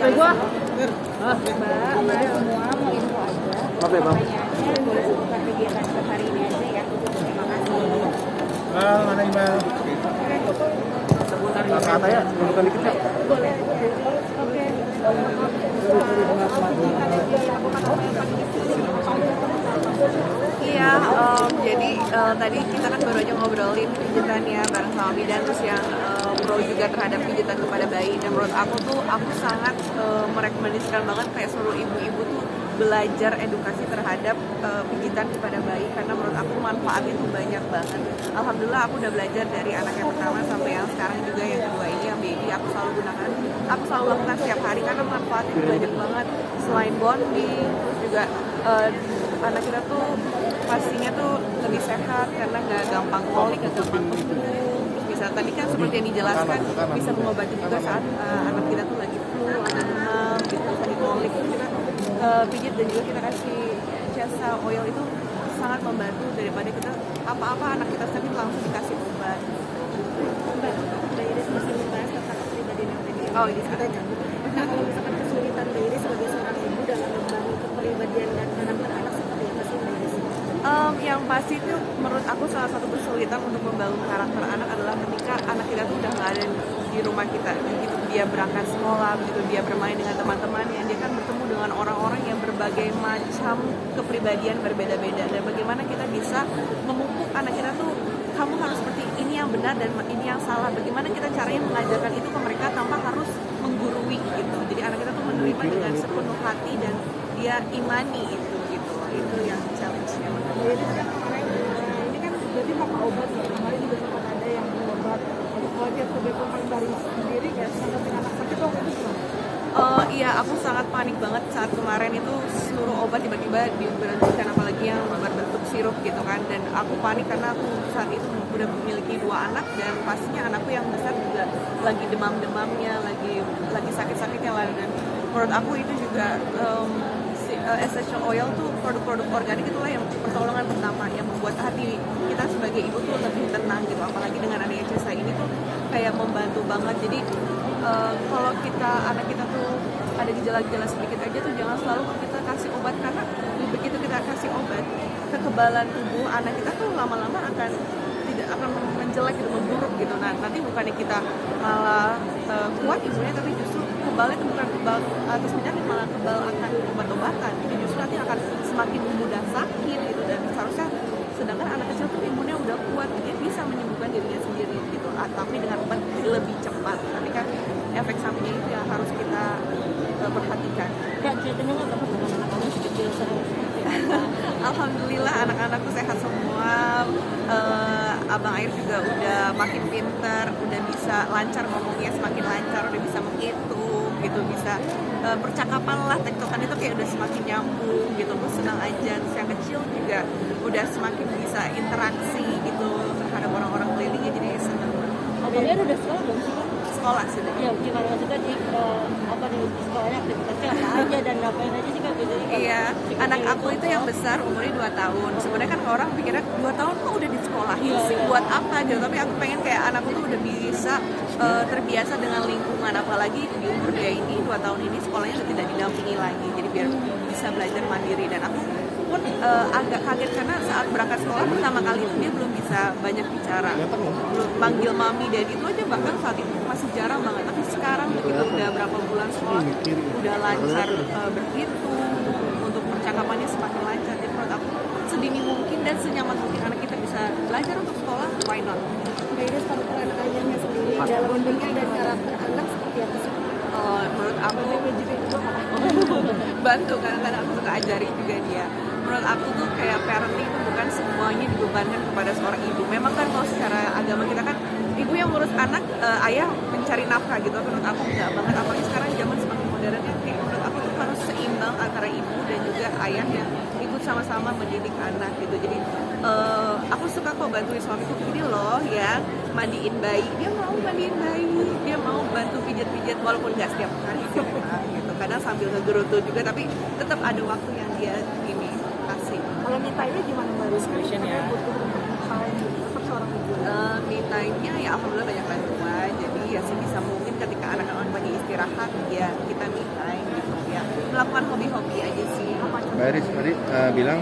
HP gua. Mbak semua mau info aja. Maaf ya, Bang. Pertanyaannya boleh sebutkan kegiatan untuk hari ini aja ya. Terima kasih. Mana email? Sebutan kata ya, sebutan dikit ya. Boleh. Oke. Iya, jadi tadi kita kan baru aja ngobrolin pijitannya bareng sama bidan, terus yang pro juga terhadap pijitan kepada bayi. Dan menurut aku tuh, aku sangat merekomendasikan banget kayak seluruh ibu-ibu tuh belajar edukasi terhadap pijitan kepada bayi, karena menurut aku manfaatnya tuh banyak banget. Alhamdulillah aku udah belajar dari anak yang pertama sampai yang sekarang juga yang kedua ini, yang baby. Aku selalu gunakan, aku selalu lakukan setiap hari karena manfaatnya tuh banyak banget. Selain bonding, terus juga anak kita tuh pastinya tuh lebih sehat karena nggak gampang kolik, nggak gampang flu. Terus bisa tadi kan seperti yang dijelaskan, bisa mengobati juga saat anak kita tuh lagi flu, lagi demam, gitu, lagi kolik. Kita pijit dan juga kita kasih jasa oil itu sangat membantu daripada kita apa-apa anak kita sakit langsung dikasih obat. Mbak Iris masih membahas tentang kepribadian yang tadi. Oh, ini ada. Nah, kalau misalkan kesulitan Mbak Iris sebagai seorang ibu dalam membangun kepribadian dan karakter anak seperti apa sih Mbak Iris? Yang pasti itu menurut aku salah satu kesulitan untuk membangun karakter anak adalah ketika anak kita tuh udah nggak ada di rumah kita, begitu dia berangkat sekolah, begitu dia bermain dengan teman-temannya, dia kan bertemu dengan orang-orang yang berbagai macam kepribadian berbeda-beda, dan bagaimana kita bisa memupuk anak kita tuh, kamu harus seperti ini yang benar dan ini yang salah. Bagaimana kita caranya mengajarkan itu ke mereka tanpa harus menggurui gitu. Jadi anak kita tuh menerima dengan sepenuh hati dan dia imani itu gitu. Itu yang challenge-nya. Mbak Iris kan kemarin ini kan berarti pakai obat ya. Kemarin juga sempat ada yang berobat. Kalau dia sebagai pemain dari sendiri ya, sampai anak sakit waktu itu gimana? Iya, aku sangat panik banget saat kemarin itu seluruh obat tiba-tiba diberhentikan, apalagi yang berbentuk sirup gitu kan. Dan aku panik karena aku saat itu udah memiliki 2 anak, dan pastinya anakku yang besar juga lagi demam-demamnya, lagi sakit-sakitnya lah. Dan menurut aku itu juga essential oil tuh, produk-produk organik itulah yang pertolongan pertama yang membuat hati kita sebagai ibu tuh lebih tenang gitu. Apalagi dengan adanya jasa ini tuh kayak membantu banget. Jadi kalau anak kita tuh ada gejala-gejala sedikit aja tuh jangan selalu kita kasih obat, karena begitu kita kasih obat, kekebalan tubuh anak kita tuh lama-lama akan menjelek gitu, memburuk gitu. Nah, nanti bukannya kita malah kuat ibunya, tapi justru kebalnya itu bukan kebal atas penyakit, malah kebal akan obat-obatan. Jadi justru nanti akan semakin mudah sakit gitu. Dan seharusnya sedangkan anak kecil tuh imunnya udah kuat, dia bisa menyembuhkan dirinya sendiri gitu, tapi dengan obat lebih cepat. Tapi kan efek sampingnya itu yang harus kita perhatikan. Kak, ceritanya nggak dapat dengan anak-anak kecil Alhamdulillah anak-anakku sehat semua. Abang Air juga udah makin pintar, udah bisa lancar ngomongnya, semakin lancar, udah bisa menghitung gitu, bisa percakapan lah, tektokan itu kayak udah semakin nyambung gitu. Aku senang aja. Terus yang kecil juga udah semakin bisa interaksi gitu terhadap orang-orang kelilingnya, jadi senang. Abangnya udah sekolah belum sih Kak? Sekolah sudah. Ya, gimana maksudnya di sekolahnya aktivitasnya apa aja dan ngapain aja sih Kak biasanya? Iya, anak aku itu yang besar umurnya 2 tahun. Sebenarnya kan orang pikirnya 2 tahun kok udah di sekolah sih, buat apa gitu. Tapi aku pengen kayak anakku tuh udah bisa terbiasa dengan lingkungan, apalagi di umur dia ini 2 tahun ini sekolahnya udah tidak didampingi lagi. Jadi biar bisa belajar mandiri. Dan aku pun agak kaget karena saat berangkat sekolah pertama kali itu dia belum bisa banyak bicara, belum panggil mami daddy itu aja, bahkan saat itu masih jarang banget. Tapi sekarang begitu udah berapa bulan sekolah udah lancar berhitung, untuk percakapannya semakin lancar. Jadi menurut aku sedini mungkin dan senyaman mungkin anak kita bisa belajar untuk sekolah, why not? Mbak Iris, kalau peran ayahnya sendiri dalam membentuk dan karakter anak seperti apa sih? Menurut aku bantu, kadang-kadang aku suka ajarin juga dia. Menurut aku tuh kayak parenting itu bukan semuanya dibebankan kepada seorang ibu. Memang kan kalau secara agama kita kan ibu yang ngurus anak, ayah mencari nafkah gitu. Menurut aku enggak banget, apalagi sekarang zaman semakin modern ya. Kayak menurut aku tuh harus seimbang antara ibu dan juga ayah yang ikut sama-sama mendidik anak gitu. Jadi aku suka kok bantuin suamiku, ini loh ya, mandiin bayi, dia mau mandiin bayi, dia mau bantu pijat-pijat walaupun nggak setiap hari gitu. Kadang sambil ngegerutu juga, tapi tetap ada waktu yang dia ini kasih. Kalau me time-nya gimana Mbak Iris? Passion ya. Tetap seorang ibu. Me time-nya ya alhamdulillah banyak bantuan. Jadi ya sebisa mungkin ketika anak-anak lagi istirahat ya kita me time. melakukan hobi-hobi aja sih. Mbak Iris tadi bilang